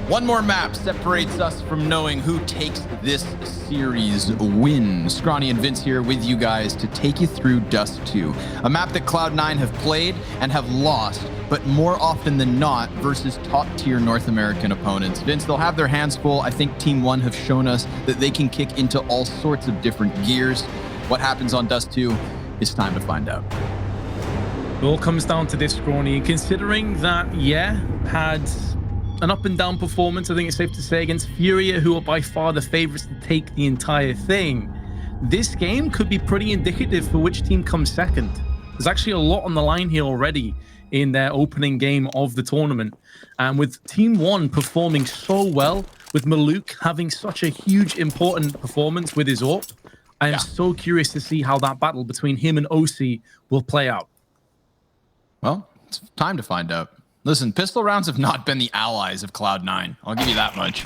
One more map separates us from knowing who takes this series win. Scrawny and Vince here with you guys to take you through Dust 2, a map that Cloud9 have played and have lost, but more often than not versus top-tier North American opponents. Vince, they'll have their hands full. I think TeamOne have shown us that they can kick into all sorts of different gears. What happens on Dust 2 is time to find out. It all comes down to this, Scrawny. Considering that, had an up and down performance, I think it's safe to say, against Furia, who are by far the favorites to take the entire thing. This game could be pretty indicative for which team comes second. There's actually a lot on the line here already in their opening game of the tournament. And with TeamOne performing so well, with Maluk having such a huge, important performance with his AWP, I am so curious to see how that battle between him and OC will play out. Well, it's time to find out. Listen, pistol rounds have not been the allies of Cloud9. I'll give you that much.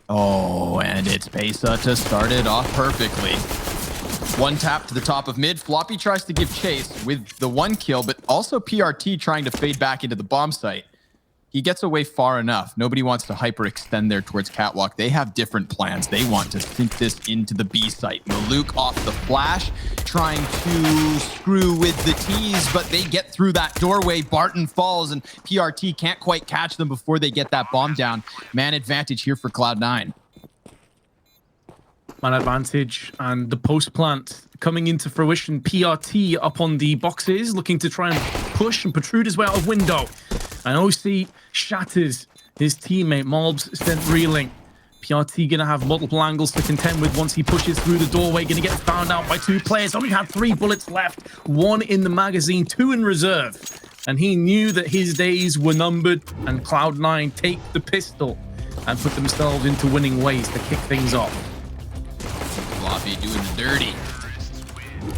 Oh, and it's Pesa to start it off perfectly. One tap to the top of mid. Floppy tries to give chase with the one kill, but also PRT trying to fade back into the bomb site. He gets away far enough. Nobody wants to hyperextend there towards Catwalk. They have different plans. They want to sink this into the B site. Maluk off the flash, trying to screw with the T's, but they get through that doorway. Barton falls, and PRT can't quite catch them before they get that bomb down. Man advantage here for Cloud9. Man advantage, and the post plant coming into fruition. PRT up on the boxes, looking to try and push and protrude his way out of window. And OC shatters his teammate. Mobs sent reeling. PRT gonna have multiple angles to contend with once he pushes through the doorway. Gonna get found out by two players. Only had 3 bullets left. 1 in the magazine, 2 in reserve. And he knew that his days were numbered, and Cloud9 take the pistol and put themselves into winning ways to kick things off. Floppy doing the dirty.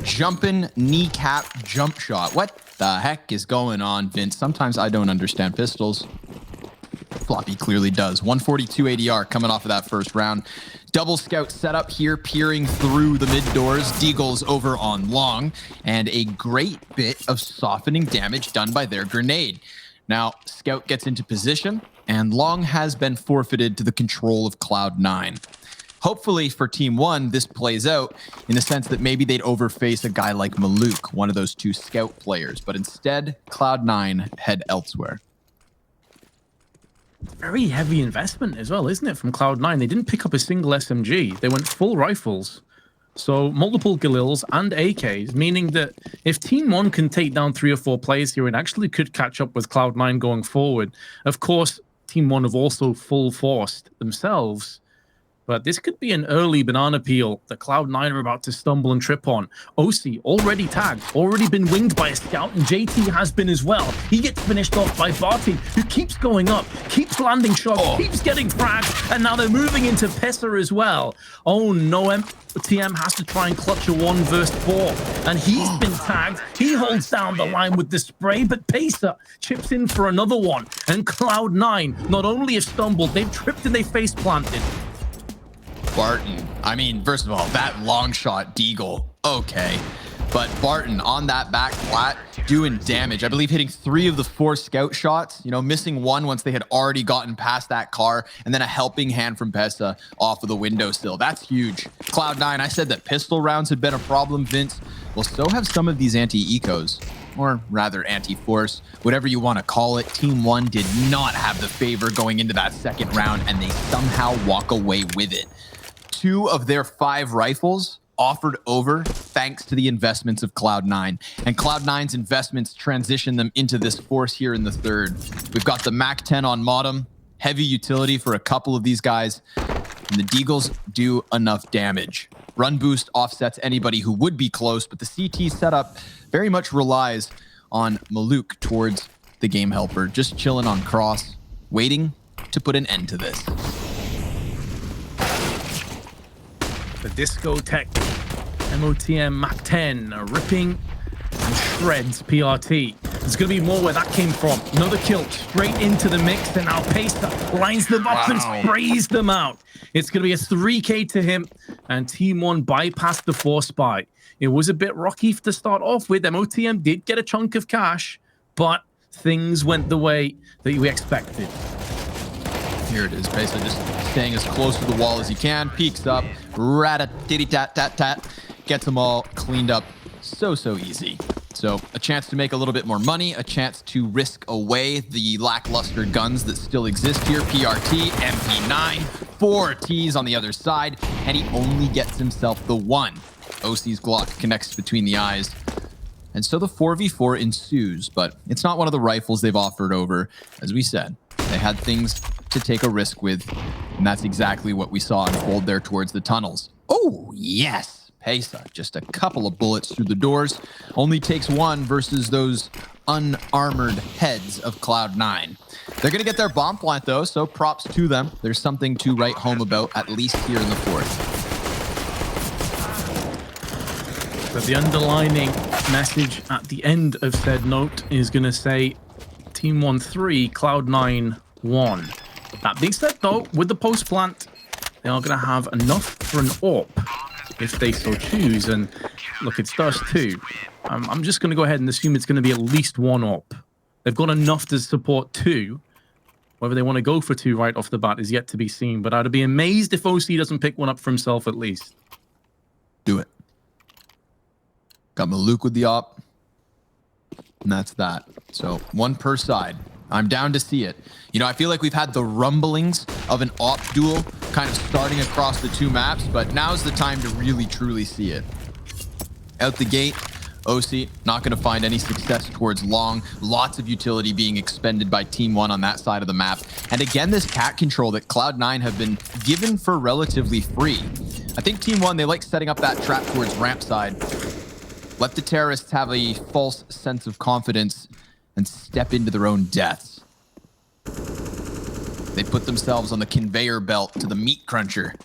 Jumping kneecap jump shot. What the heck is going on, Vince? Sometimes I don't understand pistols. Floppy clearly does. 142 ADR coming off of that first round. Double scout setup here, peering through the mid doors. Deagle's over on long, and a great bit of softening damage done by their grenade. Now, scout gets into position, and long has been forfeited to the control of Cloud9. Hopefully for TeamOne, this plays out in the sense that maybe they'd overface a guy like Maluk, one of those 2 scout players, but instead, Cloud9 head elsewhere. Very heavy investment as well, isn't it, from Cloud9? They didn't pick up a single SMG. They went full rifles. So multiple Galils and AKs, meaning that if TeamOne can take down 3 or 4 players here, it actually could catch up with Cloud9 going forward. Of course, TeamOne have also full forced themselves. But this could be an early banana peel that Cloud9 are about to stumble and trip on. OC already tagged, already been winged by a scout, and JT has been as well. He gets finished off by Barty, who keeps going up, keeps landing shots, keeps getting fragged, and now they're moving into Pesa as well. Oh no, TM has to try and clutch a 1 versus 4, and he's been tagged. He holds down the line with the spray, but Pesa chips in for another one, and Cloud9 not only have stumbled, they've tripped and they face planted. Barton, I mean, first of all, that long shot Deagle, okay. But Barton on that back flat doing damage. I believe hitting 3 of the 4 scout shots, missing 1 once they had already gotten past that car, and then a helping hand from Pesa off of the windowsill. That's huge. Cloud9, I said that pistol rounds had been a problem, Vince. Well, so have some of these anti-ecos, or rather anti-force, whatever you want to call it. TeamOne did not have the favor going into that second round, and they somehow walk away with it. 2 of their 5 rifles offered over thanks to the investments of Cloud9. And Cloud9's investments transition them into this force here in the third. We've got the MAC-10 on Modem, heavy utility for a couple of these guys, and the Deagles do enough damage. Run boost offsets anybody who would be close, but the CT setup very much relies on Maluk towards the game helper, just chilling on cross, waiting to put an end to this. The discotheque MOTM MAC-10 ripping and shreds PRT. There's going to be more where that came from. Another kill straight into the mix, and now Pesa lines them up and sprays them out. It's going to be a 3K to him, and TeamOne bypassed the force spy. It was a bit rocky to start off with. MOTM did get a chunk of cash, but things went the way that we expected. Here it is. Basically just staying as close to the wall as he can. Peeks up. Rat-a-titty-tat-tat-tat. Gets them all cleaned up so easy. So a chance to make a little bit more money, a chance to risk away the lackluster guns that still exist here. PRT, MP9, 4 Ts on the other side, and he only gets himself the 1. OC's Glock connects between the eyes. And so the 4v4 ensues, but it's not one of the rifles they've offered over. As we said, they had things to take a risk with, and that's exactly what we saw unfold there towards the tunnels. Oh, yes! Pesa, just a couple of bullets through the doors. Only takes 1 versus those unarmored heads of Cloud9. They're going to get their bomb plant, though, so props to them. There's something to write home about, at least here in the 4th. But the underlining message at the end of said note is going to say TeamOne 3, Cloud9 1. That being said, though, with the post plant, they are going to have enough for an AWP if they so choose. And look, it's Dust 2. I'm just going to go ahead and assume it's going to be at least 1 AWP. They've got enough to support 2. Whether they want to go for 2 right off the bat is yet to be seen. But I'd be amazed if OC doesn't pick one up for himself at least. Do it. Got Maluk with the op. And that's that. So 1 per side. I'm down to see it. You know, I feel like we've had the rumblings of an op duel kind of starting across the 2 maps, but now's the time to really, truly see it. Out the gate, OC not going to find any success towards long. Lots of utility being expended by TeamOne on that side of the map. And again, this cat control that Cloud9 have been given for relatively free. I think TeamOne, they like setting up that trap towards ramp side. Let the terrorists have a false sense of confidence and step into their own deaths. They put themselves on the conveyor belt to the meat cruncher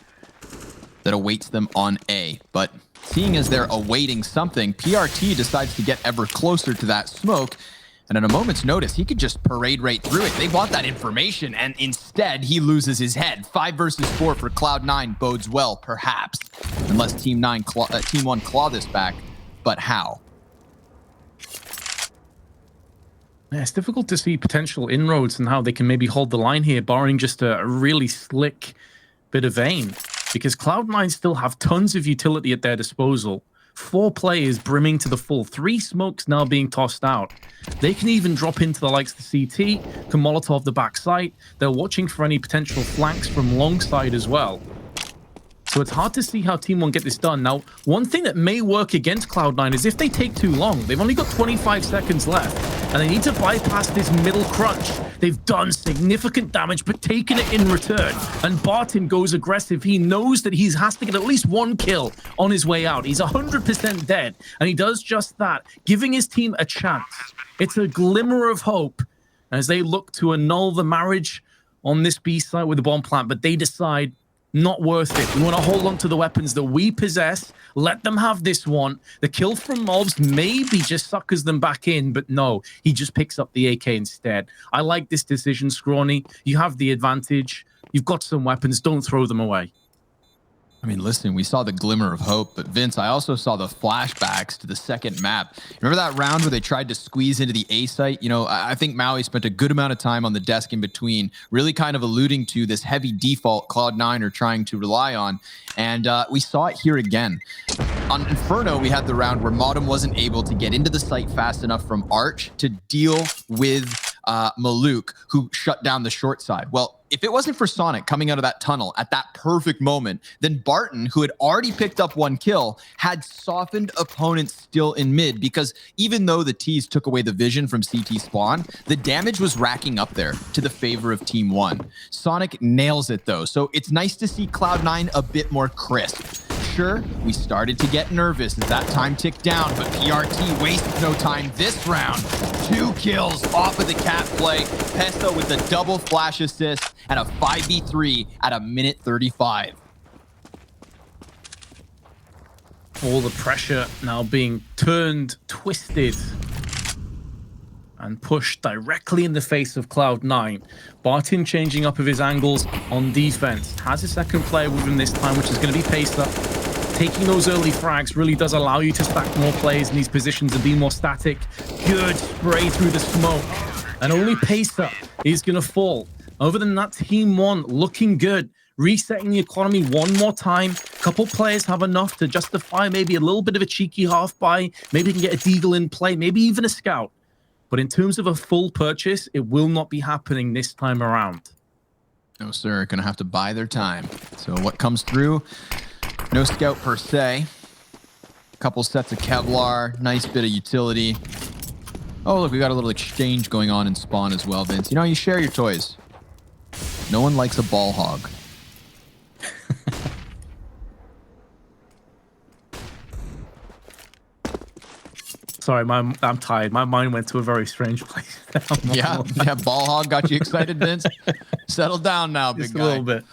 that awaits them on A. But seeing as they're awaiting something, PRT decides to get ever closer to that smoke. And at a moment's notice, he could just parade right through it. They want that information, and instead, he loses his head. 5 versus 4 for Cloud9 bodes well, perhaps. Unless TeamOne claw this back. But how? Yeah, it's difficult to see potential inroads and how they can maybe hold the line here, barring just a really slick bit of aim. Because Cloud9 still have tons of utility at their disposal. 4 players brimming to the full. 3 smokes now being tossed out. They can even drop into the likes of the CT, can Molotov the backside. They're watching for any potential flanks from long side as well. So it's hard to see how TeamOne get this done. Now, one thing that may work against Cloud9 is if they take too long. They've only got 25 seconds left, and they need to bypass this middle crunch. They've done significant damage, but taken it in return. And Barton goes aggressive. He knows that he has to get at least 1 kill on his way out. He's 100% dead, and he does just that, giving his team a chance. It's a glimmer of hope as they look to annul the marriage on this B site with the bomb plant, but they decide, not worth it. We want to hold on to the weapons that we possess. Let them have this one. The kill from mobs maybe just suckers them back in, but no, he just picks up the AK instead. I like this decision, Scrawny. You have the advantage. You've got some weapons. Don't throw them away. I mean, listen, we saw the glimmer of hope, but Vince, I also saw the flashbacks to the second map. Remember that round where they tried to squeeze into the A site? You know, I think Maui spent a good amount of time on the desk in between, really kind of alluding to this heavy default Cloud9 are trying to rely on. And we saw it here again. On Inferno, we had the round where Modem wasn't able to get into the site fast enough from Arch to deal with Maluk, who shut down the short side. Well, if it wasn't for Sonic coming out of that tunnel at that perfect moment, then Barton, who had already picked up 1 kill, had softened opponents still in mid, because even though the T's took away the vision from CT spawn, the damage was racking up there to the favor of TeamOne. Sonic nails it though, so it's nice to see Cloud9 a bit more crisp. Sure, we started to get nervous as that time ticked down, but PRT wastes no time this round. 2 kills off of the cat play. Pesto with the double flash assist and a 5v3 at a minute 35. All the pressure now being turned, twisted, and pushed directly in the face of Cloud9. Barton changing up of his angles on defense. Has a second player with him this time, which is going to be Pesa. Taking those early frags really does allow you to stack more players in these positions and be more static. Good spray through the smoke. And only Pesa is going to fall. Other than that, TeamOne looking good. Resetting the economy one more time. Couple players have enough to justify maybe a little bit of a cheeky half buy. Maybe they can get a deagle in play, maybe even a scout. But in terms of a full purchase, it will not be happening this time around. No, sir. Gonna have to buy their time. So what comes through? No scout per se. Couple sets of Kevlar. Nice bit of utility. Oh, look, we got a little exchange going on in spawn as well, Vince. You know, you share your toys. No one likes a ball hog. Sorry, I'm tired. My mind went to a very strange place. Yeah, ball hog got you excited, Vince? Settle down now, big guy. Just a little bit.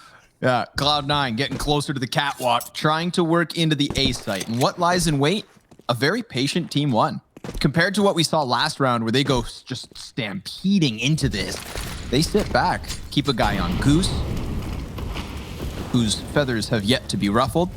Yeah, Cloud9 getting closer to the catwalk, trying to work into the A site. And what lies in wait? A very patient TeamOne. Compared to what we saw last round where they go just stampeding into this, they sit back, keep a guy on Goose, whose feathers have yet to be ruffled.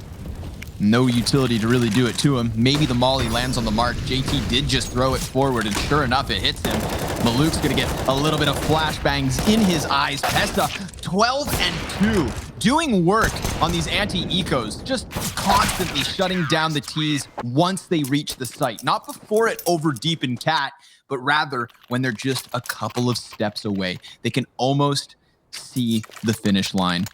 No utility to really do it to him. Maybe the molly lands on the mark. JT did just throw it forward, and sure enough, it hits him. Maluk's going to get a little bit of flashbangs in his eyes. Pesta, 12 and 2, doing work on these anti-ecos, just constantly shutting down the T's once they reach the site. Not before it over deep in cat, but rather when they're just a couple of steps away. They can almost see the finish line.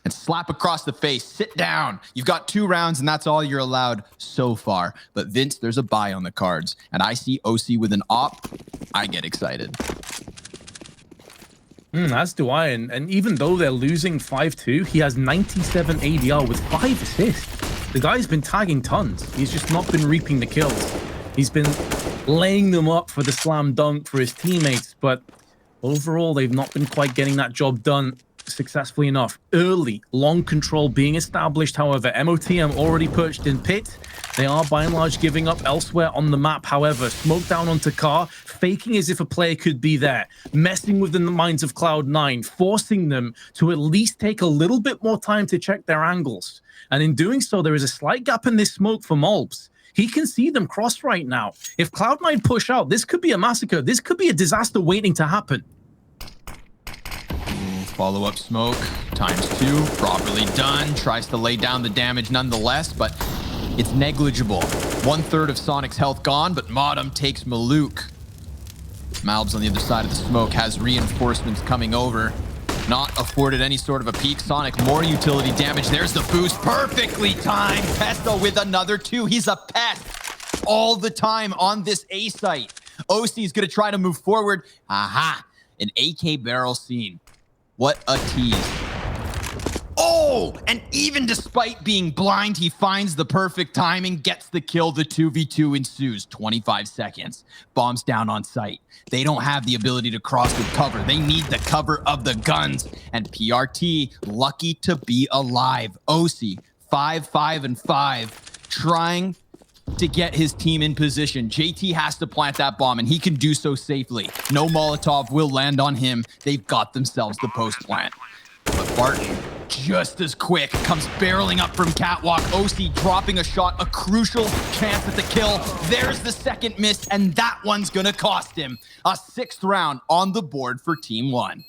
And slap across the face, sit down. You've got 2 rounds, and that's all you're allowed so far. But Vince, there's a buy on the cards, and I see OC with an op. I get excited. As do I, and even though they're losing 5-2, he has 97 ADR with 5 assists. The guy's been tagging tons. He's just not been reaping the kills. He's been laying them up for the slam dunk for his teammates, but overall, they've not been quite getting that job done successfully enough. Early, long control being established, however. MOTM already perched in pit. They are by and large giving up elsewhere on the map, however. Smoke down onto car, faking as if a player could be there, messing with the minds of Cloud9, forcing them to at least take a little bit more time to check their angles. And in doing so, there is a slight gap in this smoke for Molbs. He can see them cross right now. If Cloud9 push out, this could be a massacre. This could be a disaster waiting to happen. Follow-up smoke, ×2, properly done. Tries to lay down the damage nonetheless, but it's negligible. 1/3 of Sonic's health gone, but Modem takes Maluk. Malbs on the other side of the smoke has reinforcements coming over. Not afforded any sort of a peek. Sonic, more utility damage. There's the boost, perfectly timed. Pesto with another 2. He's a pest all the time on this A site. OC is going to try to move forward. Aha, an AK barrel scene. What a tease. Oh, and even despite being blind, he finds the perfect timing, gets the kill. The 2v2 ensues. 25 seconds. Bombs down on site. They don't have the ability to cross with cover. They need the cover of the guns. And PRT, lucky to be alive. OC, 5-5-5, trying to get his team in position. JT has to plant that bomb, and he can do so safely. No Molotov will land on him. They've got themselves the post plant. But Barton, just as quick, comes barreling up from catwalk. OC dropping a shot, a crucial chance at the kill. There's the second miss, and that one's gonna cost him. A 6th round on the board for TeamOne.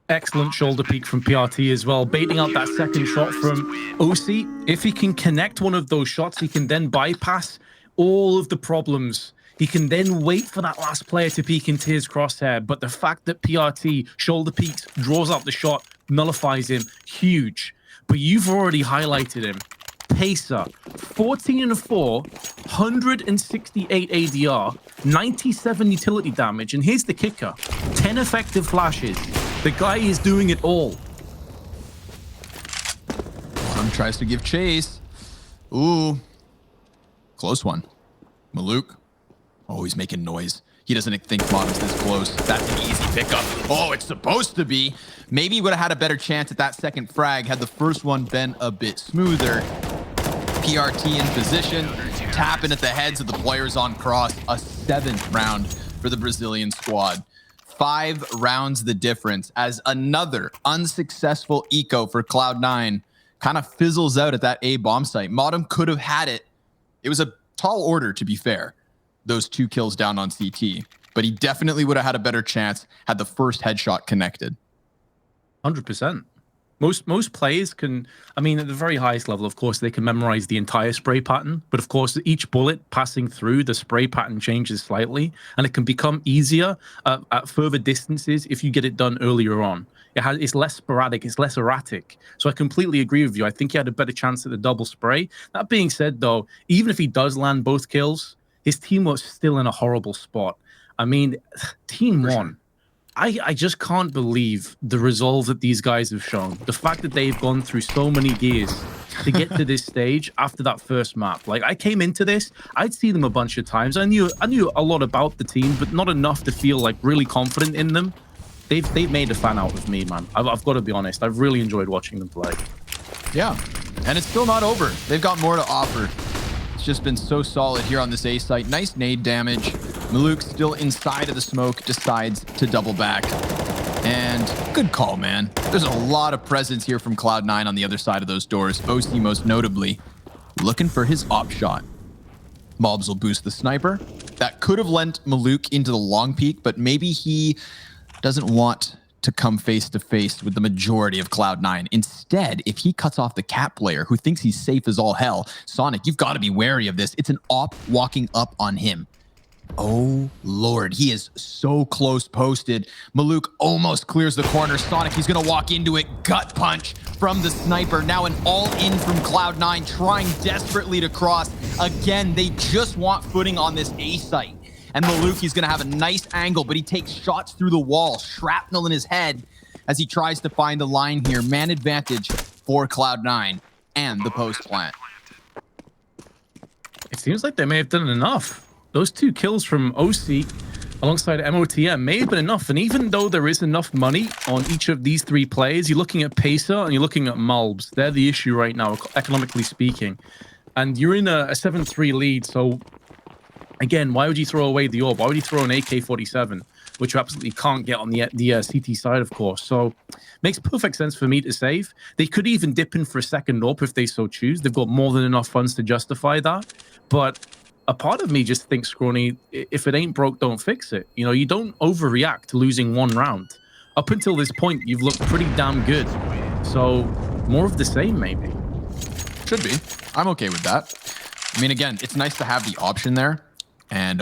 Excellent shoulder peek from PRT as well, baiting out that second shot from OC. If he can connect one of those shots, he can then bypass all of the problems. He can then wait for that last player to peek into his crosshair. But the fact that PRT shoulder peeks, draws out the shot, nullifies him, huge. But you've already highlighted him. Pacer, 14-4, 168 ADR, 97 utility damage. And here's the kicker, 10 effective flashes. The guy is doing it all. Bottom tries to give chase. Ooh. Close one. Maluk. Oh, he's making noise. He doesn't think Bottom's this close. That's an easy pickup. Oh, it's supposed to be. Maybe he would have had a better chance at that second frag had the first one been a bit smoother. PRT in position. Tapping at the heads of the players on cross. A 7th round for the Brazilian squad. 5 rounds the difference as another unsuccessful eco for Cloud9 kind of fizzles out at that A bomb site. Modem could have had it. It was a tall order, to be fair. Those 2 kills down on CT. but he definitely would have had a better chance had the first headshot connected. 100%. Most players can, I mean, at the very highest level, of course, they can memorize the entire spray pattern. But of course, each bullet passing through the spray pattern changes slightly, and it can become easier at further distances if you get it done earlier on. It's less sporadic, it's less erratic. So I completely agree with you. I think he had a better chance at the double spray. That being said, though, even if he does land both kills, his team was still in a horrible spot. I mean, TeamOne. I just can't believe the resolve that these guys have shown. The fact that they've gone through so many gears to get to this stage after that first map. Like, I came into this, I'd seen them a bunch of times. I knew a lot about the team, but not enough to feel like really confident in them. They've made a fan out of me, man. I've got to be honest. I've really enjoyed watching them play. Yeah, and it's still not over. They've got more to offer. It's just been so solid here on this A site. Nice nade damage. Maluk still inside of the smoke, decides to double back. And good call, man. There's a lot of presence here from Cloud9 on the other side of those doors. OC most notably looking for his op shot. Mobs will boost the sniper. That could have lent Maluk into the long peak, but maybe he doesn't want to come face to face with the majority of Cloud9. Instead, if he cuts off the cat player who thinks he's safe as all hell, Sonic, you've got to be wary of this. It's an op walking up on him. Oh, Lord, he is so close posted. Maluk almost clears the corner. Sonic, he's going to walk into it. Gut punch from the sniper. Now an all-in from Cloud9, trying desperately to cross. Again, they just want footing on this A site. And Maluk, he's going to have a nice angle, but he takes shots through the wall, shrapnel in his head as he tries to find the line here. Man advantage for Cloud9 and the post plant. It seems like they may have done enough. Those 2 kills from OC alongside MOTM may have been enough. And even though there is enough money on each of these 3 players, you're looking at Pacer and you're looking at Mulbs. They're the issue right now, economically speaking. And you're in a 7-3 lead, so again, why would you throw away the orb? Why would you throw an AK-47, which you absolutely can't get on the CT side, of course? So makes perfect sense for me to save. They could even dip in for a second orb if they so choose. They've got more than enough funds to justify that. But a part of me just thinks, Scrawny, if it ain't broke, don't fix it. You know, you don't overreact to losing 1 round. Up until this point, you've looked pretty damn good. So more of the same, maybe. Should be. I'm okay with that. I mean, again, it's nice to have the option there. And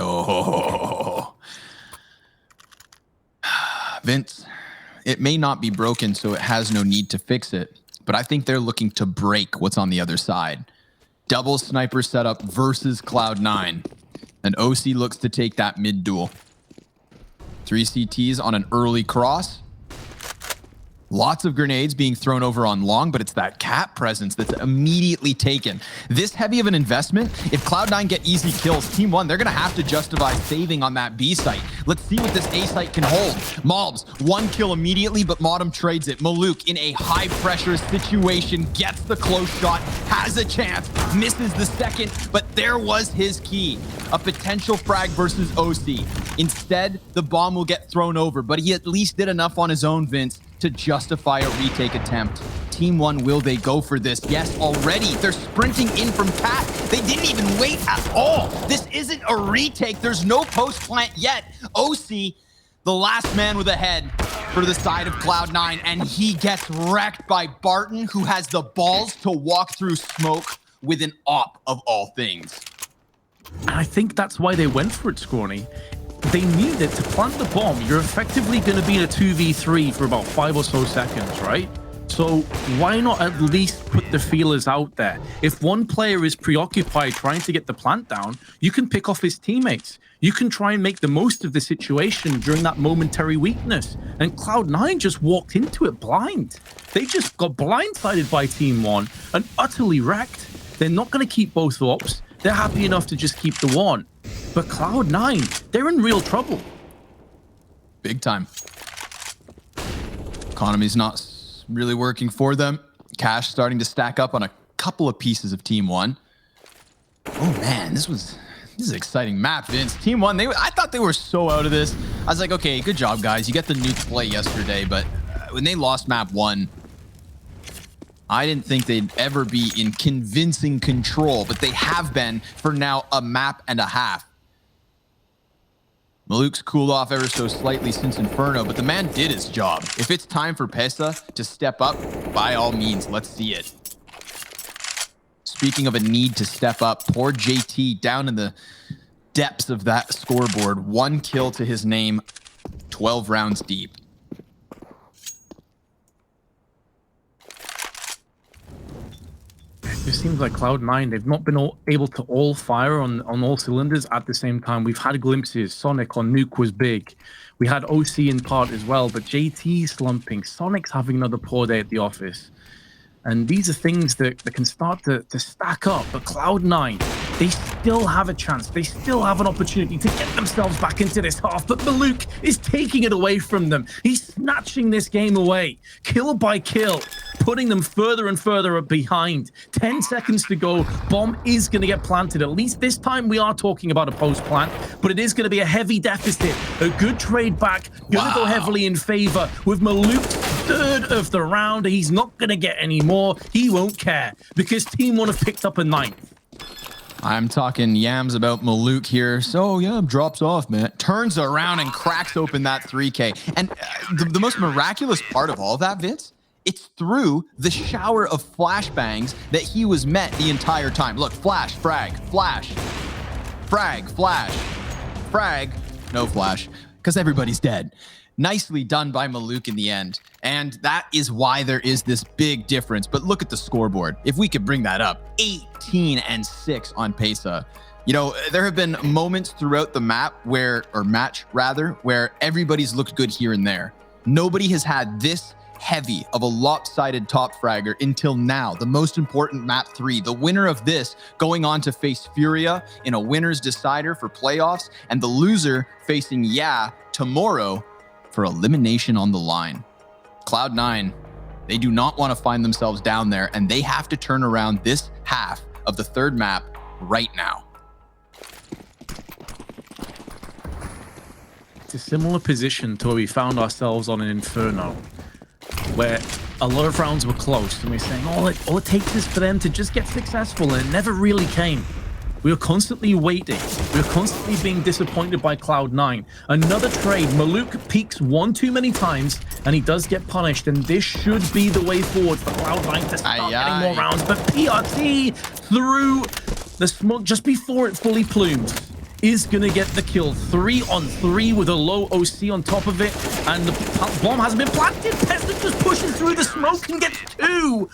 Vince, it may not be broken, so it has no need to fix it. But I think they're looking to break what's on the other side. Double sniper setup versus Cloud9. And OC looks to take that mid duel. 3 CTs on an early cross. Lots of grenades being thrown over on long, but it's that cat presence that's immediately taken. This heavy of an investment, if Cloud9 get easy kills, TeamOne, they're going to have to justify saving on that B site. Let's see what this A site can hold. Mobs, 1 kill immediately, but Modem trades it. Maluk, in a high-pressure situation, gets the close shot, has a chance, misses the second, but there was his key. A potential frag versus OC. Instead, the bomb will get thrown over, but he at least did enough on his own, Vince, to justify a retake attempt. TeamOne, will they go for this? Yes, already. They're sprinting in from cat. They didn't even wait at all. This isn't a retake. There's no post plant yet. OC, the last man with a head for the side of Cloud9, and he gets wrecked by Barton, who has the balls to walk through smoke with an op of all things. And I think that's why they went for it, Scrawny. They needed to plant the bomb. You're effectively going to be in a 2v3 for about 5 or so seconds, right? So why not at least put the feelers out there? If one player is preoccupied trying to get the plant down, you can pick off his teammates. You can try and make the most of the situation during that momentary weakness. And Cloud9 just walked into it blind. They just got blindsided by TeamOne and utterly wrecked. They're not going to keep both ops. They're happy enough to just keep the one. But Cloud9, they're in real trouble. Big time. Economy's not really working for them. Cash starting to stack up on a couple of pieces of TeamOne. Oh man, this is an exciting map, Vince. TeamOne, I thought they were so out of this. I was like, okay, good job, guys. You get the nuke play yesterday, but when they lost map 1, I didn't think they'd ever be in convincing control, but they have been for now a map and a half. Maluk's cooled off ever so slightly since Inferno, but the man did his job. If it's time for Pesa to step up, by all means, let's see it. Speaking of a need to step up, poor JT down in the depths of that scoreboard. 1 kill to his name, 12 rounds deep. It seems like Cloud9, they've not been able to all fire on all cylinders at the same time. We've had glimpses. Sonic on Nuke was big. We had OC in part as well, but JT slumping. Sonic's having another poor day at the office. And these are things that can start to stack up. But Cloud9, they still have a chance. They still have an opportunity to get themselves back into this half. But Maluk is taking it away from them. He's snatching this game away, kill by kill, putting them further and further behind. 10 seconds to go. Bomb is going to get planted. At least this time we are talking about a post-plant, but it is going to be a heavy deficit. A good trade back. Going to go heavily in favor with Maluk's third of the round. He's not going to get any more. He won't care because TeamOne have picked up a 9th. I'm talking yams about Maluk here. So, yeah, drops off, man. Turns around and cracks open that 3K. And the most miraculous part of all of that, Vince, it's through the shower of flashbangs that he was met the entire time. Look, flash, frag, flash, frag, flash, frag, no flash, because everybody's dead. Nicely done by Maluk in the end. And that is why there is this big difference. But look at the scoreboard. If we could bring that up, 18-6 on Pesa. You know, there have been moments throughout the match where everybody's looked good here and there. Nobody has had this heavy of a lopsided top fragger until now. The most important map 3. The winner of this going on to face Furia in a winner's decider for playoffs, and the loser facing tomorrow for elimination on the line. Cloud9, they do not want to find themselves down there, and they have to turn around this half of the third map right now. It's a similar position to where we found ourselves on an Inferno, where a lot of rounds were close, and we're saying, all it takes is for them to just get successful, and it never really came. We were constantly waiting. We were constantly being disappointed by Cloud9. Another trade. Maluk peaks one too many times, and he does get punished. And this should be the way forward for Cloud9 to start getting more rounds. But PRT through the smoke just before it fully plumes is going to get the kill. 3-on-3 with a low OC on top of it. And the bomb hasn't been planted. Pesa just pushes through the smoke and gets 2.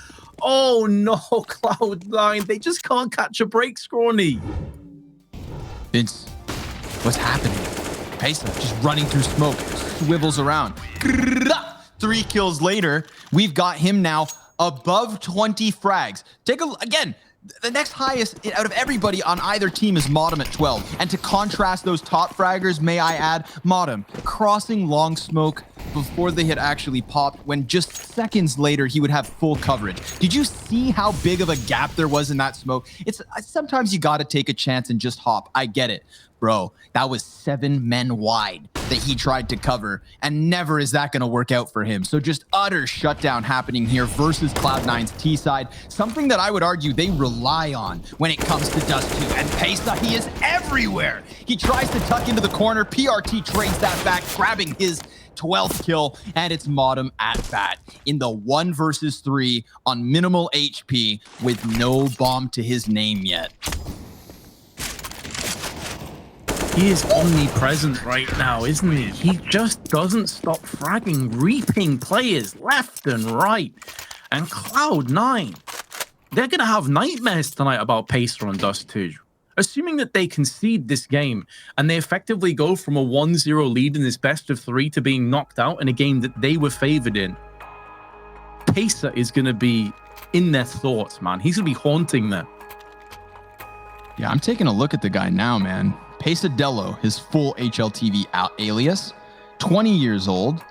Oh no, Cloud9, they just can't catch a break, Scrawny. Vince, what's happening? Pesa just running through smoke, swivels around. 3 kills later, we've got him now above 20 frags. Take a look again. The next highest out of everybody on either team is Modem at 12. And to contrast those top fraggers, may I add, Modem crossing long smoke before they had actually popped, when just seconds later he would have full coverage. Did you see how big of a gap there was in that smoke? It's sometimes you got to take a chance and just hop. I get it. Bro, that was 7 men wide that he tried to cover, and never is that going to work out for him. So just utter shutdown happening here versus Cloud9's T side, something that I would argue they rely on when it comes to Dust 2. And Pesa, he is everywhere. He tries to tuck into the corner. PRT trades that back, grabbing his 12th kill, and it's Modem at bat in the 1 versus 3 on minimal HP with no bomb to his name yet. He is omnipresent right now, isn't he? He just doesn't stop fragging, reaping players left and right. And Cloud9, they're going to have nightmares tonight about Pesa on Dust 2. Assuming that they concede this game and they effectively go from a 1-0 lead in this best of 3 to being knocked out in a game that they were favored in, Pesa is going to be in their thoughts, man. He's going to be haunting them. Yeah, I'm taking a look at the guy now, man. Pesadello, his full HLTV alias, 20 years old.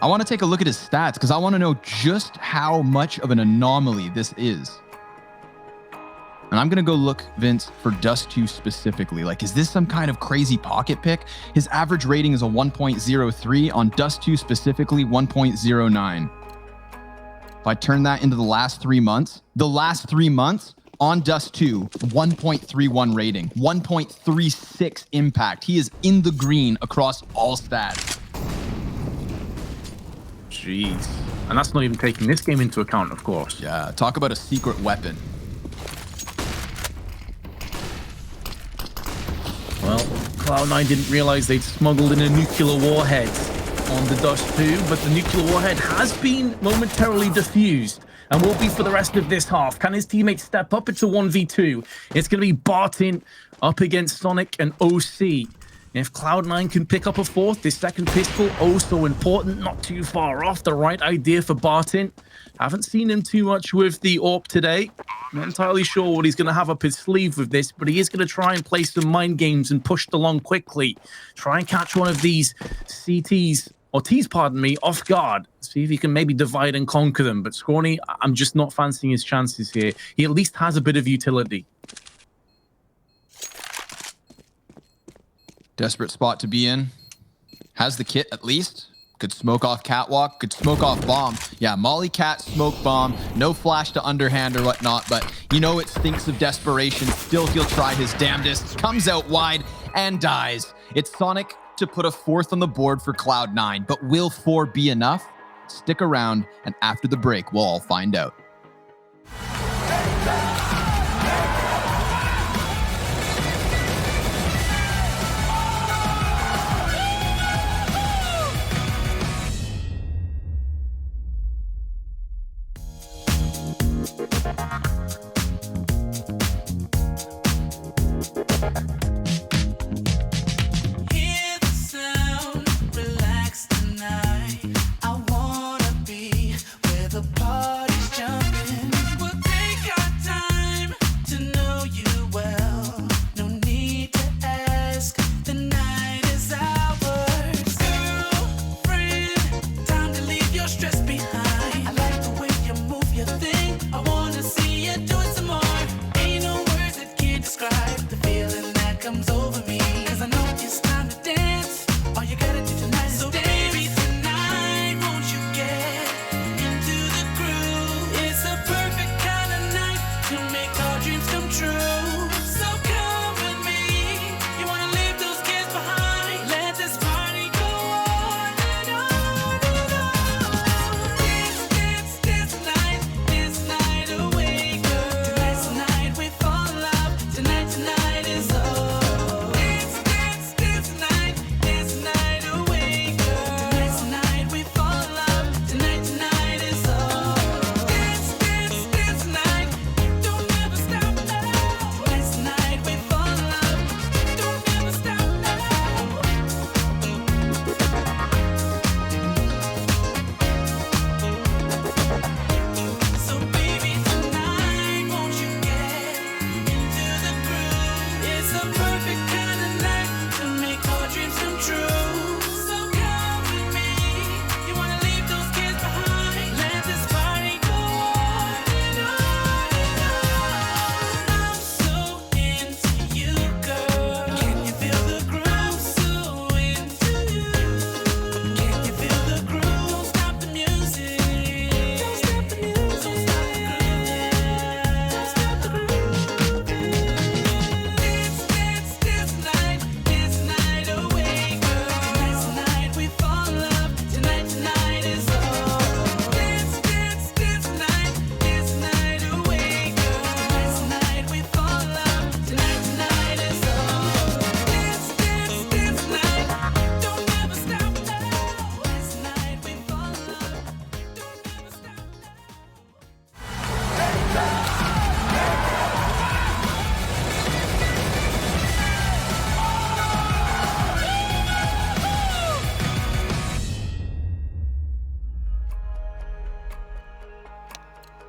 I want to take a look at his stats because I want to know just how much of an anomaly this is. And I'm going to go look, Vince, for Dust 2 specifically. Like, is this some kind of crazy pocket pick? His average rating is a 1.03. On Dust 2 specifically, 1.09. If I turn that into the last 3 months, On Dust 2, 1.31 rating, 1.36 impact. He is in the green across all stats. Jeez. And that's not even taking this game into account, of course. Yeah, talk about a secret weapon. Well, Cloud9 didn't realize they'd smuggled in a nuclear warhead on the Dust 2, but the nuclear warhead has been momentarily defused and will be for the rest of this half. Can his teammates step up? It's a 1v2. It's going to be Barton up against Sonic and OC. If Cloud9 can pick up a fourth, this second pistol, oh so important, not too far off. The right idea for Barton. Haven't seen him too much with the AWP today. Not entirely sure what he's going to have up his sleeve with this, but he is going to try and play some mind games and push along quickly. Try and catch one of these CTs, or T's, pardon me, off guard. See if he can maybe divide and conquer them. But Scrawny, I'm just not fancying his chances here. He at least has a bit of utility. Desperate spot to be in. Has the kit at least. Could smoke off catwalk, could smoke off bomb. Yeah, Molly Cat, smoke bomb, no flash to underhand or whatnot, but you know it stinks of desperation. Still, he'll try his damnedest. Comes out wide and dies. It's Sonic to put a fourth on the board for Cloud9, but will 4 be enough? Stick around, and after the break, we'll all find out.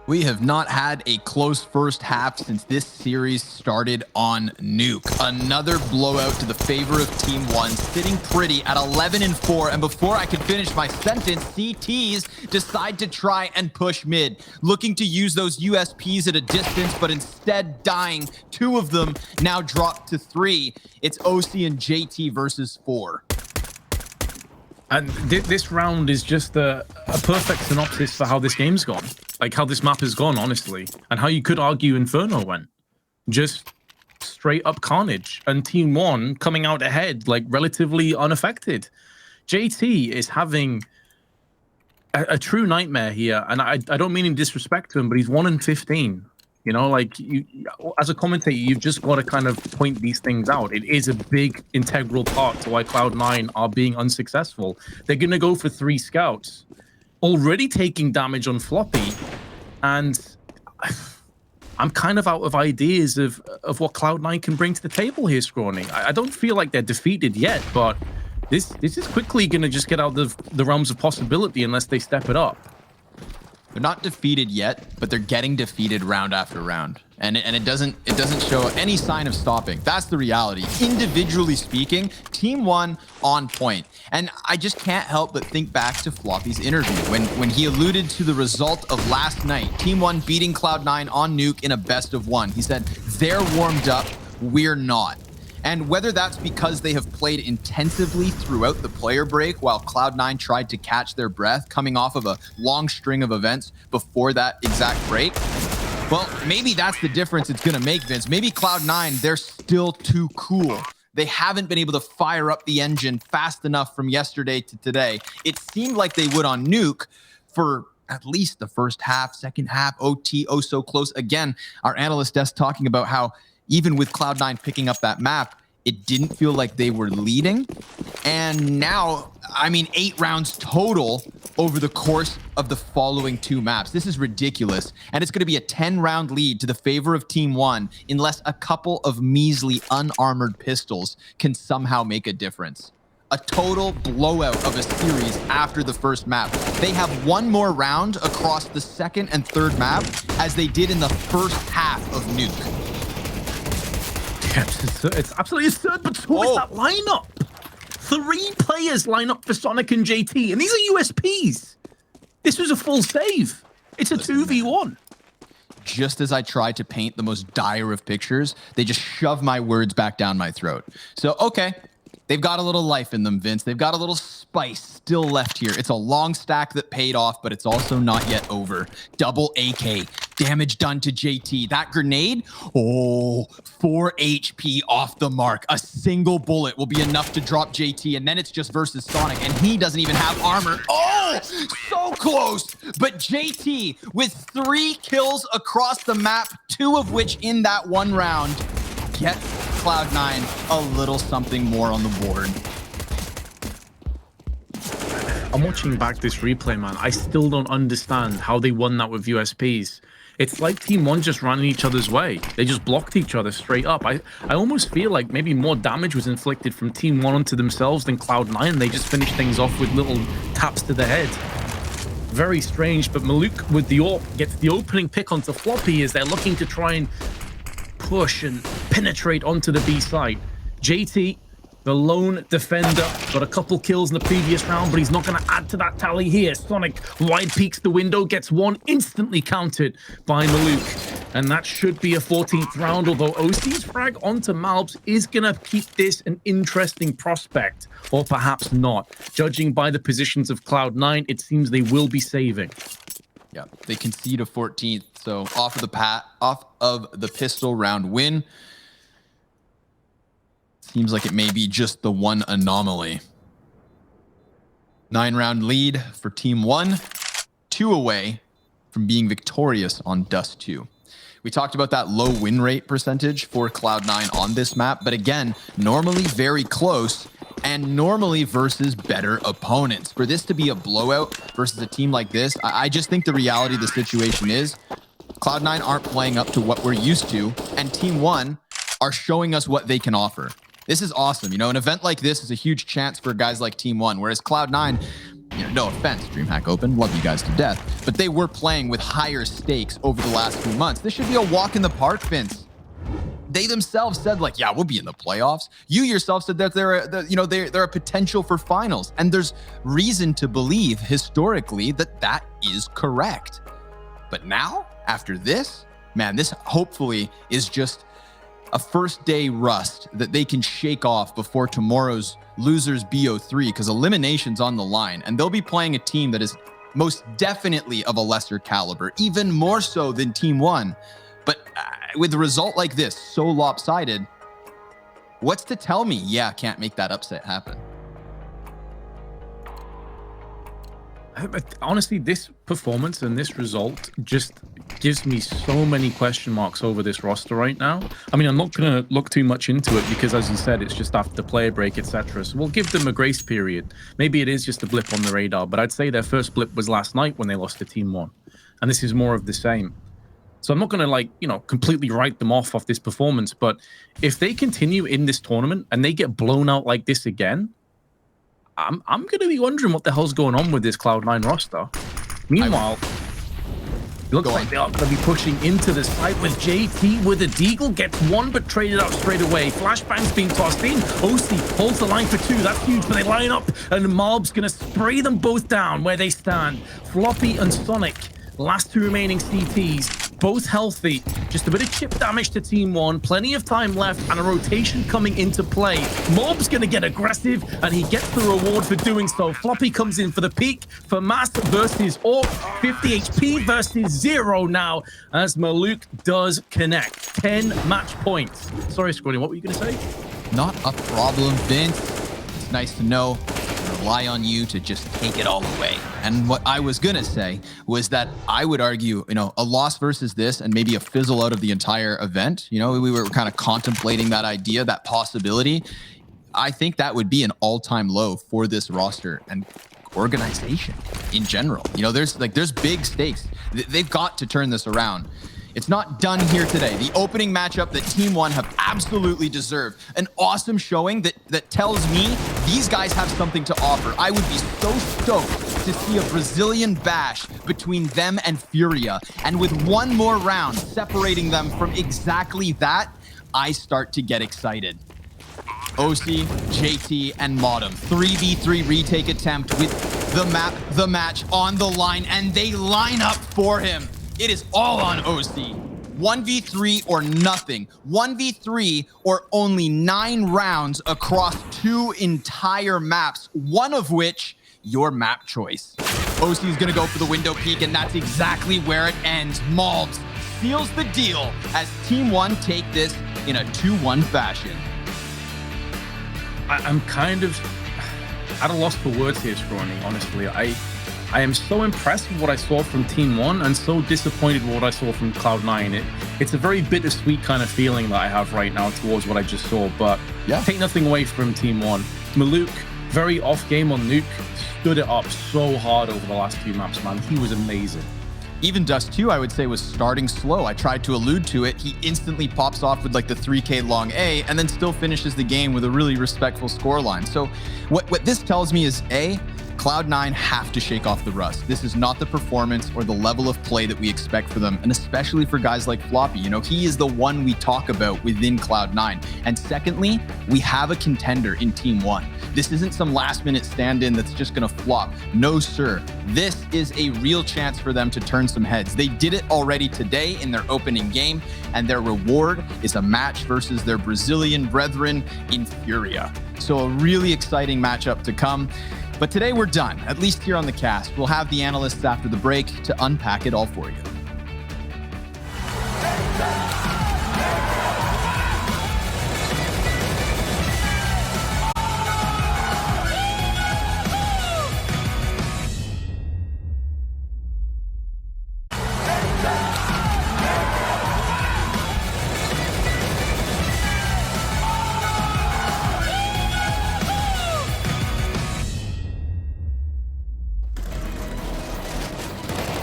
We have not had a close first half since this series started on Nuke. Another blowout to the favor of TeamOne, sitting pretty at 11-4. And before I can finish my sentence, CTs decide to try and push mid, looking to use those USPs at a distance, but instead dying. 2 of them now dropped to 3. It's OC and JT versus 4. And this round is just a perfect synopsis for how this game's gone. like how this map has gone, honestly, and how you could argue Inferno went. Just straight up carnage, and TeamOne coming out ahead, like relatively unaffected. JT is having a true nightmare here, and I don't mean in disrespect to him, but he's 1 in 15. You know, like you, as a commentator, you've just got to kind of point these things out. It is a big integral part to why Cloud9 are being unsuccessful. They're going to go for 3 scouts, already taking damage on Floppy, and I'm kind of out of ideas of what Cloud9 can bring to the table here, Scrawny. I don't feel like they're defeated yet, but this is quickly going to just get out of the realms of possibility unless they step it up. They're not defeated yet, but they're getting defeated round after round. And it doesn't show any sign of stopping. That's the reality. Individually speaking, TeamOne on point. And I just can't help but think back to Floppy's interview when he alluded to the result of last night. TeamOne beating Cloud9 on Nuke in a best of 1. He said, they're warmed up, we're not. And whether that's because they have played intensively throughout the player break while Cloud9 tried to catch their breath coming off of a long string of events before that exact break, well, maybe that's the difference it's going to make, Vince. Maybe Cloud9, they're still too cool. They haven't been able to fire up the engine fast enough from yesterday to today. It seemed like they would on Nuke for at least the first half, second half, OT, oh so close. Again, our analyst desk talking about how even with Cloud9 picking up that map, it didn't feel like they were leading. And now, I mean, 8 rounds total over the course of the following 2 maps. This is ridiculous. And it's going to be a 10-round lead to the favor of TeamOne unless a couple of measly unarmored pistols can somehow make a difference. A total blowout of a series after the first map. They have 1 more round across the second and third map as they did in the first half of Nuke. It's absolutely absurd, but so is that lineup. 3 players line up for Sonic and JT, and these are USPs. This was a full save. It's a 2v1. Just as I tried to paint the most dire of pictures, they just shove my words back down my throat. So, okay, they've got a little life in them, Vince. They've got a little spice still left here. It's a long stack that paid off, but it's also not yet over. Double AK. Damage done to JT. That grenade, 4 HP off the mark. A single bullet will be enough to drop JT, and then it's just versus Sonic, and he doesn't even have armor. Oh, so close. But JT with 3 kills across the map, 2 of which in that 1 round, get Cloud9 a little something more on the board. I'm watching back this replay, man. I still don't understand how they won that with USPs. It's like TeamOne just ran in each other's way. They just blocked each other straight up. I almost feel like maybe more damage was inflicted from TeamOne onto themselves than Cloud9. They just finished things off with little taps to the head. Very strange, but Maluk with the AWP gets the opening pick onto Floppy as they're looking to try and push and penetrate onto the B site. JT, the lone defender, got a couple kills in the previous round, but he's not going to add to that tally here. Sonic wide peeks the window, gets 1 instantly counted by Maluk. And that should be a 14th round, although OC's frag onto Malbs is going to keep this an interesting prospect, or perhaps not. Judging by the positions of Cloud9, it seems they will be saving. Yeah, they concede a 14th, so off of the pistol round win. Seems like it may be just the one anomaly. 9-round lead for TeamOne, 2 away from being victorious on Dust 2. We talked about that low win rate percentage for Cloud9 on this map, but again, normally very close and normally versus better opponents. For this to be a blowout versus a team like this, I just think the reality of the situation is Cloud9 aren't playing up to what we're used to, and TeamOne are showing us what they can offer. This is awesome. You know, an event like this is a huge chance for guys like TeamOne, whereas Cloud9, you know, no offense, DreamHack Open, love you guys to death, but they were playing with higher stakes over the last few months. This should be a walk in the park, Vince. They themselves said, like, yeah, we'll be in the playoffs. You yourself said that they're a potential for finals, and there's reason to believe historically that that is correct. But now, after this, man, this hopefully is just a first day rust that they can shake off before tomorrow's losers BO3, because elimination's on the line, and they'll be playing a team that is most definitely of a lesser caliber, even more so than TeamOne. But with a result like this, so lopsided, what's to tell me, yeah, can't make that upset happen? Honestly, this performance and this result just gives me so many question marks over this roster right now. I mean, I'm not going to look too much into it because, as you said, it's just after the player break, etc. So we'll give them a grace period. Maybe it is just a blip on the radar, but I'd say their first blip was last night when they lost to TeamOne. And this is more of the same. So I'm not going to, like, you know, completely write them off this performance. But if they continue in this tournament and they get blown out like this again, I'm going to be wondering what the hell's going on with this Cloud9 roster. Meanwhile, it looks like they are going to be pushing into the site with JT with a deagle, gets one but traded out straight away. Flashbang's being tossed in. OC holds the line for two. That's huge, but they line up and Mob's going to spray them both down where they stand. Floppy and Sonic, last two remaining CTs, both healthy. Just a bit of chip damage to TeamOne, plenty of time left, and a rotation coming into play. Mob's gonna get aggressive, and he gets the reward for doing so. Floppy comes in for the peak for Mass versus Orc, 50 HP versus 0 now, as Maluk does connect. 10 match points. Sorry, Scrawny, what were you gonna say? Not a problem, Vince. It's nice to know. Rely on you to just take it all away. And what I was gonna say was that I would argue, you know, a loss versus this and maybe a fizzle out of the entire event. You know, we were kind of contemplating that idea, that possibility. I think that would be an all-time low for this roster and organization in general. You know, there's big stakes. They've got to turn this around. It's not done here today. The opening matchup that TeamOne have absolutely deserved. An awesome showing that tells me these guys have something to offer. I would be so stoked to see a Brazilian bash between them and Furia. And with one more round separating them from exactly that, I start to get excited. OC, JT, and Modem. 3v3 retake attempt with the match on the line, and they line up for him. It is all on OC. 1v3 or nothing. 1v3 or only 9 rounds across 2 entire maps, one of which your map choice. OC is going to go for the window peek, and that's exactly where it ends. Malbs seals the deal as TeamOne take this in a 2-1 fashion. I'm kind of at a loss for words here, Scrawny, honestly. I am so impressed with what I saw from TeamOne and so disappointed with what I saw from Cloud9. It's a very bittersweet kind of feeling that I have right now towards what I just saw, but yeah, take nothing away from TeamOne. Maluk, very off game on Nuke, stood it up so hard over the last 2 maps, man. He was amazing. Even Dust 2, I would say, was starting slow. I tried to allude to it. He instantly pops off with like the 3K long A and then still finishes the game with a really respectful scoreline. So what this tells me is A, Cloud9 have to shake off the rust. This is not the performance or the level of play that we expect for them, and especially for guys like Floppy. You know, he is the one we talk about within Cloud9. And secondly, we have a contender in TeamOne. This isn't some last-minute stand-in that's just gonna flop. No, sir. This is a real chance for them to turn some heads. They did it already today in their opening game, and their reward is a match versus their Brazilian brethren in Furia. So a really exciting matchup to come. But today we're done, at least here on the cast. We'll have the analysts after the break to unpack it all for you.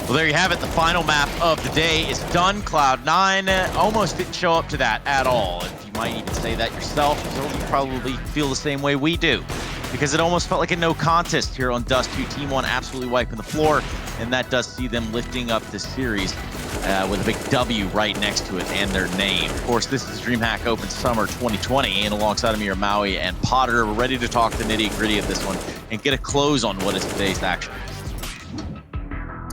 Well, there you have it. The final map of the day is done. Cloud9 almost didn't show up to that at all. If you might even say that yourself, so you probably feel the same way we do. Because it almost felt like a no contest here on Dust 2. TeamOne absolutely wiping the floor, and that does see them lifting up this series with a big W right next to it and their name. Of course, this is DreamHack Open Summer 2020, and alongside Amir, Maui, and Potter, we're ready to talk the nitty-gritty of this one and get a close on what is today's action.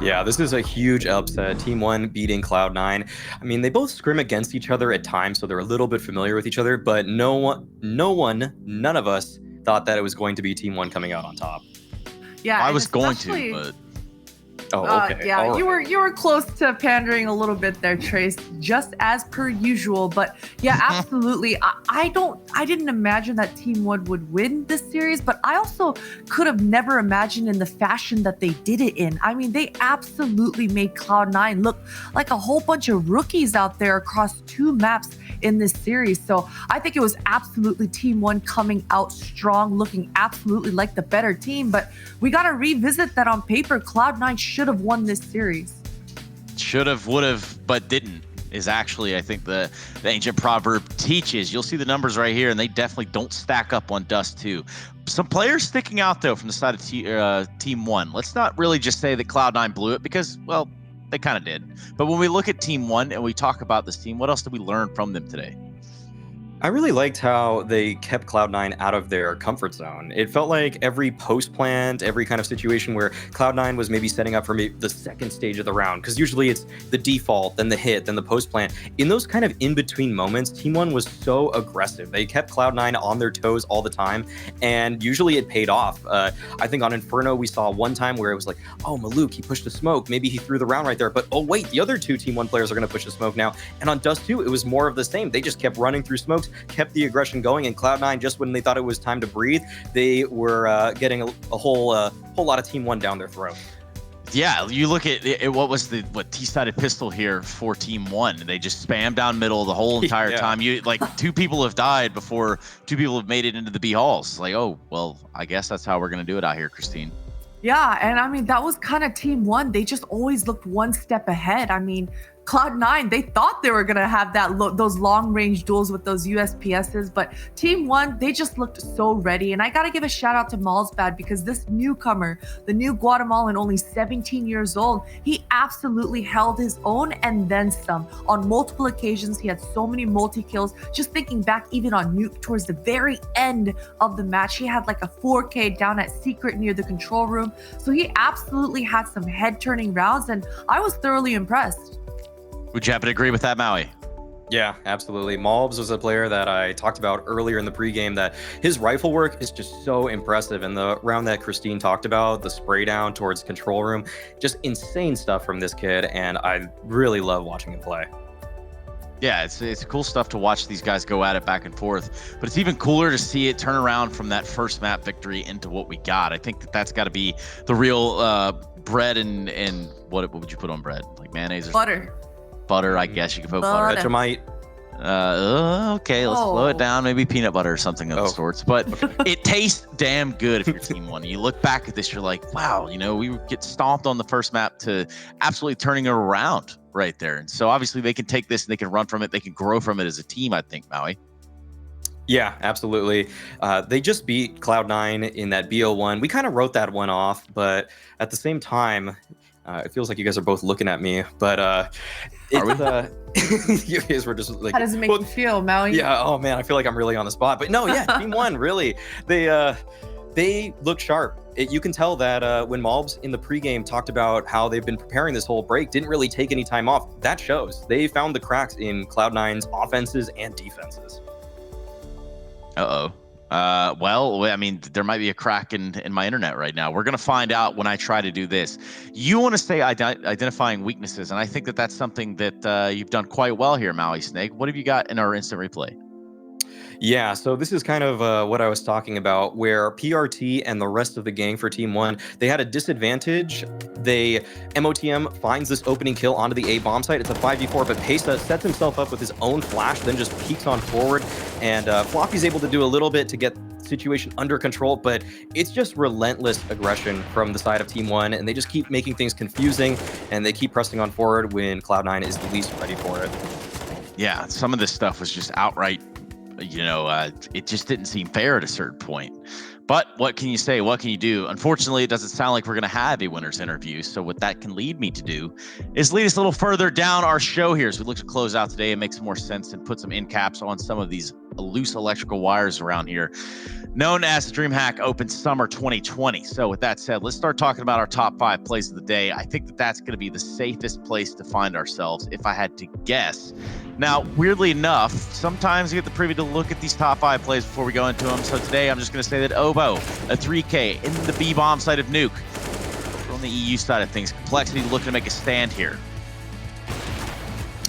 Yeah, this is a huge upset. TeamOne beating Cloud9. I mean, they both scrim against each other at times, so they're a little bit familiar with each other, but none of us thought that it was going to be TeamOne coming out on top. Yeah, I was going to, but Oh, okay. Yeah, All right. you were close to pandering a little bit there, Trace, just as per usual. But yeah, absolutely. I didn't imagine that TeamOne would win this series, but I also could have never imagined in the fashion that they did it in. I mean, they absolutely made Cloud9 look like a whole bunch of rookies out there across 2 maps in this series. So I think it was absolutely TeamOne coming out strong, looking absolutely like the better team. But we got to revisit that on paper. Cloud9 should have won this series. Should have, would have, but didn't is actually, I think, the ancient proverb teaches. You'll see the numbers right here, and they definitely don't stack up on Dust 2. Some players sticking out, though, from the side of TeamOne. Let's not really just say that Cloud9 blew it because, well, they kind of did. But when we look at TeamOne and we talk about this team, what else did we learn from them today? I really liked how they kept Cloud9 out of their comfort zone. It felt like every post plant, every kind of situation where Cloud9 was maybe setting up for maybe the second stage of the round, because usually it's the default, then the hit, then the post plant. In those kind of in-between moments, TeamOne was so aggressive. They kept Cloud9 on their toes all the time, and usually it paid off. I think on Inferno, we saw one time where it was like, oh, Maluk, he pushed the smoke. Maybe he threw the round right there, but oh wait, the other 2 TeamOne players are going to push the smoke now. And on Dust 2, it was more of the same. They just kept running through smokes, kept the aggression going, and Cloud9, just when they thought it was time to breathe, they were getting a whole lot of TeamOne down their throat. Yeah, you look at it, what was the T-sided pistol here for TeamOne, and they just spam down middle the whole entire time. You like 2 people have died before 2 people have made it into the B halls. Like, oh well, I guess that's how we're gonna do it out here, Christine. Yeah, and I mean, that was kind of TeamOne. They just always looked one step ahead. I mean, Cloud9, they thought they were going to have those long-range duels with those USPSs, but TeamOne, they just looked so ready. And I got to give a shout out to Malzbad, because this newcomer, the new Guatemalan, only 17 years old, he absolutely held his own and then some. On multiple occasions, he had so many multi-kills. Just thinking back even on Nuke towards the very end of the match, he had like a 4K down at Secret near the control room. So he absolutely had some head-turning rounds, and I was thoroughly impressed. Would you happen to agree with that, Maui? Yeah, absolutely. Malbs was a player that I talked about earlier in the pregame, that his rifle work is just so impressive. And the round that Christine talked about, the spray down towards control room, just insane stuff from this kid. And I really love watching him play. Yeah, it's cool stuff to watch these guys go at it back and forth, but it's even cooler to see it turn around from that first map victory into what we got. I think that's got to be the real bread and what would you put on bread? Like mayonnaise or butter. Butter, I guess you could put butter. Vegemite. Okay, let's slow it down. Maybe peanut butter or something of the sorts. But it tastes damn good if you're TeamOne. You look back at this, you're like, wow, you know, we get stomped on the first map to absolutely turning it around right there. And so obviously they can take this and they can run from it. They can grow from it as a team, I think, Maui. Yeah, absolutely. They just beat Cloud9 in that BO1. We kind of wrote that one off, but at the same time, it feels like you guys are both looking at me, but you guys were just like, how does it make you feel, Maui? Yeah, oh man, I feel like I'm really on the spot. But no, yeah, TeamOne, really. They look sharp. You can tell that when Malbs in the pregame talked about how they've been preparing this whole break, didn't really take any time off. That shows. They found the cracks in Cloud9's offenses and defenses. Well, I mean, there might be a crack in my internet right now. We're going to find out when I try to do this. You want to stay identifying weaknesses, and I think that's something that you've done quite well here, Maui Snake. What have you got in our instant replay? Yeah, so this is kind of what I was talking about, where PRT and the rest of the gang for TeamOne, they had a disadvantage. MOTM finds this opening kill onto the A bomb site. It's a 5v4, but Pesa sets himself up with his own flash, then just peeks on forward. And Floppy's able to do a little bit to get the situation under control, but it's just relentless aggression from the side of TeamOne, and they just keep making things confusing, and they keep pressing on forward when Cloud9 is the least ready for it. Yeah, some of this stuff was just outright, it just didn't seem fair at a certain point. But what can you say? What can you do? Unfortunately, it doesn't sound like we're going to have a winner's interview. So what that can lead me to do is lead us a little further down our show here. So we look to close out today and make some more sense and put some end caps on some of these loose electrical wires around here, known as the DreamHack Open Summer 2020. So with that said, let's start talking about our top 5 plays of the day. I think that's going to be the safest place to find ourselves, if I had to guess. Now, weirdly enough, sometimes you get the preview to look at these top 5 plays before we go into them. So today, I'm just going to say that Obo, a 3K in the B bomb side of Nuke. on the EU side of things. Complexity looking to make a stand here.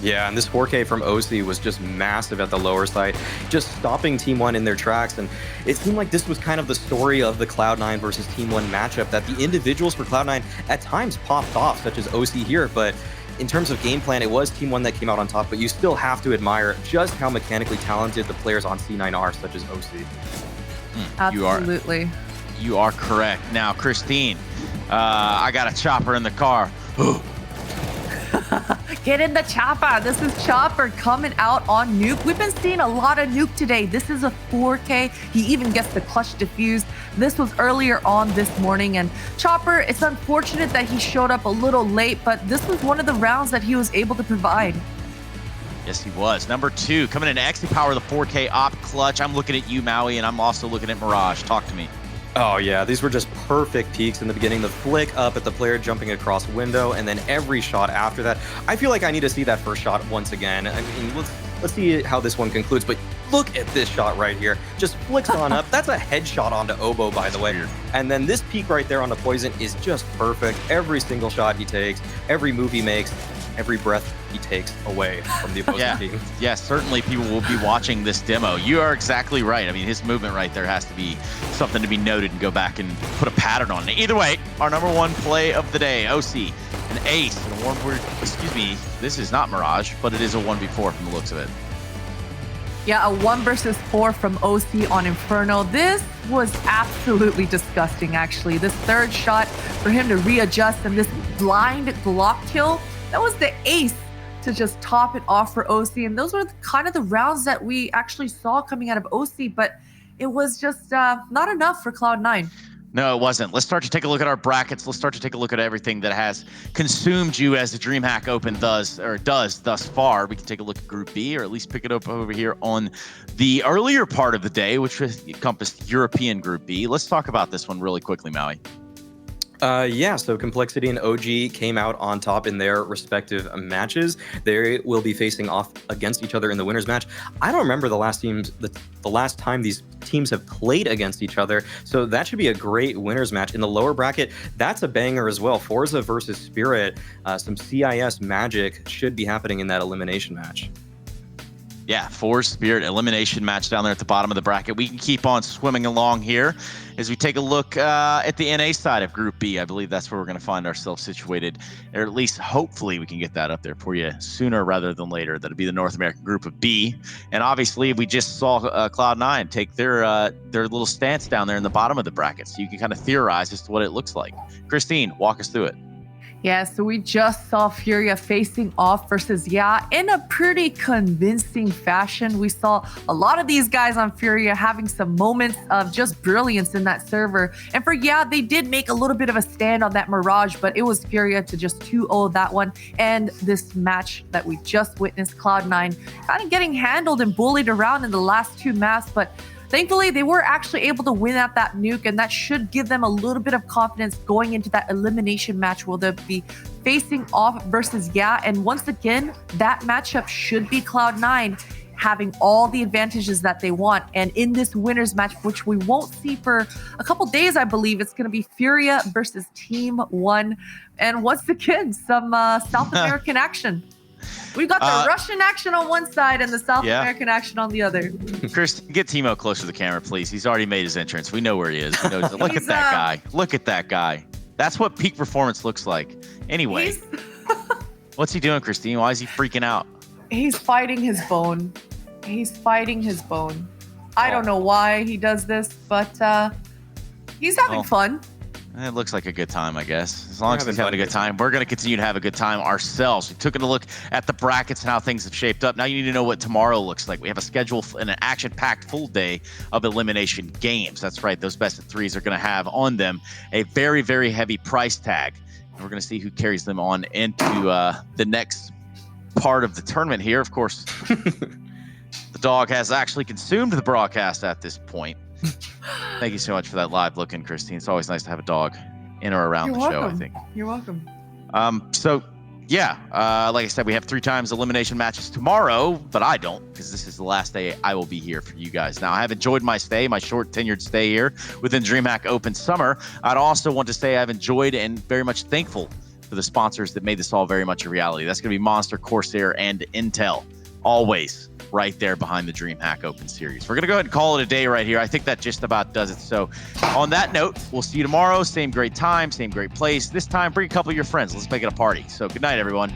Yeah, and this 4K from OC was just massive at the lower side, just stopping TeamOne in their tracks. And it seemed like this was kind of the story of the Cloud9 versus TeamOne matchup, that the individuals for Cloud9 at times popped off, such as OC here. But in terms of game plan, it was TeamOne that came out on top. But you still have to admire just how mechanically talented the players on C9 are, such as OC. Absolutely. You are correct. Now, Christine, I got a chopper in the car. Get in the chopper. This is Chopper coming out on Nuke. We've been seeing a lot of Nuke today. This is a 4K. He even gets the clutch diffused. This was earlier on this morning. And Chopper, it's unfortunate that he showed up a little late, but this was one of the rounds that he was able to provide. Yes, he was. Number 2, coming in X Power, the 4K op clutch. I'm looking at you, Maui, and I'm also looking at Mirage. Talk to me. Oh yeah, these were just perfect peaks in the beginning. The flick up at the player jumping across window, and then every shot after that. I feel like I need to see that first shot once again. I mean, let's see how this one concludes. But look at this shot right here. Just flicks on up. That's a headshot onto Oboe, by the way. And then this peak right there on the Poison is just perfect. Every single shot he takes, every move he makes, every breath he takes away from the opposing team. Yeah, certainly people will be watching this demo. You are exactly right. I mean, his movement right there has to be something to be noted and go back and put a pattern on it. Either way, our number 1 play of the day, OC, an ace, and a 1v4, excuse me, this is not Mirage, but it is a 1v4 from the looks of it. Yeah, a 1 versus 4 from OC on Inferno. This was absolutely disgusting, actually. This third shot for him to readjust and this blind Glock kill, that was the ace to just top it off for OC. And those were kind of the rounds that we actually saw coming out of OC, but it was just not enough for Cloud9. No, it wasn't. Let's start to take a look at our brackets. Let's start to take a look at everything that has consumed you as the DreamHack Open does thus far. We can take a look at Group B, or at least pick it up over here on the earlier part of the day, which encompassed European Group B. Let's talk about this one really quickly, Maui. Yeah, so Complexity and OG came out on top in their respective matches. They will be facing off against each other in the winners match. I don't remember the last time these teams have played against each other, so that should be a great winners match. In the lower bracket, that's a banger as well. Forza versus Spirit, some CIS magic should be happening in that elimination match. Yeah, Forza Spirit elimination match down there at the bottom of the bracket. We can keep on swimming along here as we take a look at the NA side of Group B. I believe that's where we're going to find ourselves situated, or at least hopefully we can get that up there for you sooner rather than later. That'll be the North American Group of B. And obviously we just saw Cloud9 take their little stance down there in the bottom of the bracket, so you can kind of theorize as to what it looks like. Christine, walk us through it. Yeah, so we just saw Furia facing off versus Ya in a pretty convincing fashion. We saw a lot of these guys on Furia having some moments of just brilliance in that server. And for Ya, they did make a little bit of a stand on that Mirage, but it was Furia to just 2-0 that one. And this match that we just witnessed, Cloud9 kind of getting handled and bullied around in the last 2 maps, but thankfully, they were actually able to win at that nuke, and that should give them a little bit of confidence going into that elimination match where they'll be facing off versus Ya. And once again, that matchup should be Cloud9 having all the advantages that they want. And in this winners match, which we won't see for a couple days, I believe, it's going to be Furia versus TeamOne. And once again, some South American action. We've got the Russian action on one side and the South American action on the other. Chris, get Timo closer to the camera, please. He's already made his entrance. We know where he is. We know, look at that guy. Look at that guy. That's what peak performance looks like. Anyway, what's he doing, Christine? Why is he freaking out? He's fighting his bone. He's fighting his bone. I don't know why he does this, but he's having fun. It looks like a good time, I guess. As long as he's having a good time, we're going to continue to have a good time ourselves. We took a look at the brackets and how things have shaped up. Now you need to know what tomorrow looks like. We have a schedule and an action-packed full day of elimination games. That's right. Those best of threes are going to have on them a very, very heavy price tag. And we're going to see who carries them on into the next part of the tournament here. Of course, the dog has actually consumed the broadcast at this point. Thank you so much for that live look in, Christine. It's always nice to have a dog in or around the show, I think. You're welcome. So yeah, like I said, we have 3 times elimination matches tomorrow, but I don't, because this is the last day I will be here for you guys. Now, I have enjoyed my stay, my short tenured stay here within DreamHack Open Summer. I'd also want to say I've enjoyed and very much thankful for the sponsors that made this all very much a reality. That's going to be Monster, Corsair, and Intel, always right there behind the DreamHack Open Series. We're going to go ahead and call it a day right here. I think that just about does it. So on that note, we'll see you tomorrow. Same great time, same great place. This time, bring a couple of your friends. Let's make it a party. So good night, everyone.